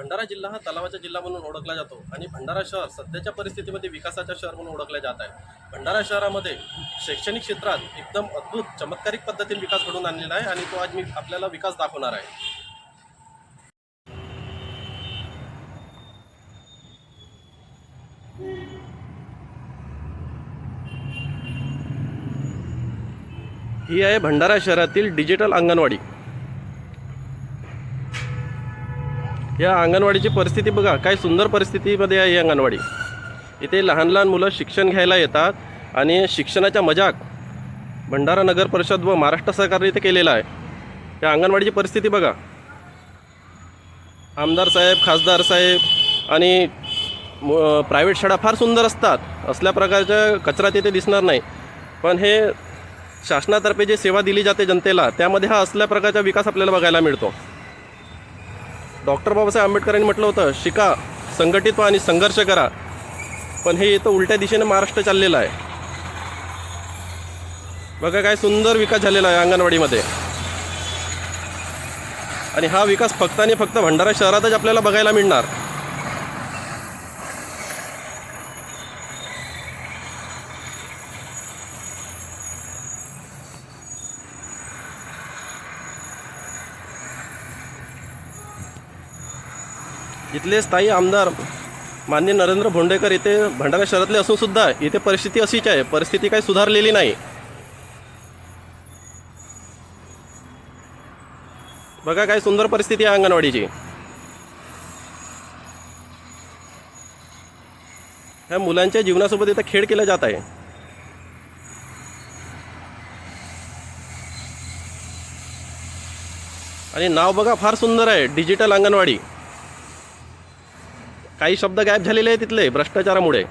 भंडारा जिल्हा हा तलावाचा जिल्हा म्हणून ओळखला जातो आणि भंडारा शहर सध्याच्या परिस्थितीमध्ये विकासाच्या शहर म्हणून ओळखले जात आहे। भंडारा शहरामध्ये शैक्षणिक क्षेत्रात एकदम अद्भुत चमत्कारिक पद्धतीने विकास घडून आणलेला आहे आणि तो आज मी आपल्याला विकास दाखवणार आहे। ही आहे भंडारा शहरातील डिजिटल अंगणवाडी। या अंगणवाडीची परिस्थिती बघा, काय सुंदर परिस्थितीमध्ये आहे ही अंगणवाडी। इथे लहान लहान मुलं शिक्षण घ्यायला येतात आणि शिक्षणाचा मजाक भंडारा नगर परिषद व महाराष्ट्र सरकारने इथे केलेला आहे। या अंगणवाडीची परिस्थिती बघा, आमदार साहेब, खासदार साहेब आणि प्रायव्हेट शाळा फार सुंदर असतात, असल्या प्रकारचा कचरा तिथे दिसणार नाही, पण हे शासनातर्फे जे सेवा दिली जाते जनतेला त्यामध्ये हा असल्या प्रकारचा विकास आपल्याला बघायला मिळतो। डॉक्टर बाबासाहेब आंबेडकरांनी म्हटलं होतं, शिका, संघटित व्हा आणि संघर्ष करा, पण हे इथं उलट्या दिशेने महाराष्ट्र चाललेला आहे। बघा काय सुंदर विकास झालेला आहे अंगणवाडीमध्ये आणि हा विकास फक्त आणि फक्त भंडारा शहरातच आपल्याला बघायला मिळणार। इथले स्थायी आमदार माननीय नरेंद्र भोंडेकर इथे भंडारा शहरातले असून सुद्धा इथे परिस्थिती अशीच आहे, परिस्थिती काही सुधारलेली नाही। बघा काय सुंदर परिस्थिती आहे अंगणवाडीची। ह्या मुलांच्या जीवनासोबत इथे खेळ केला जात आहे। आणि नाव बघा फार सुंदर आहे, डिजिटल अंगणवाडी। काही शब्द गायब झालेले आहेत तिथले भ्रष्टाचारामुळे।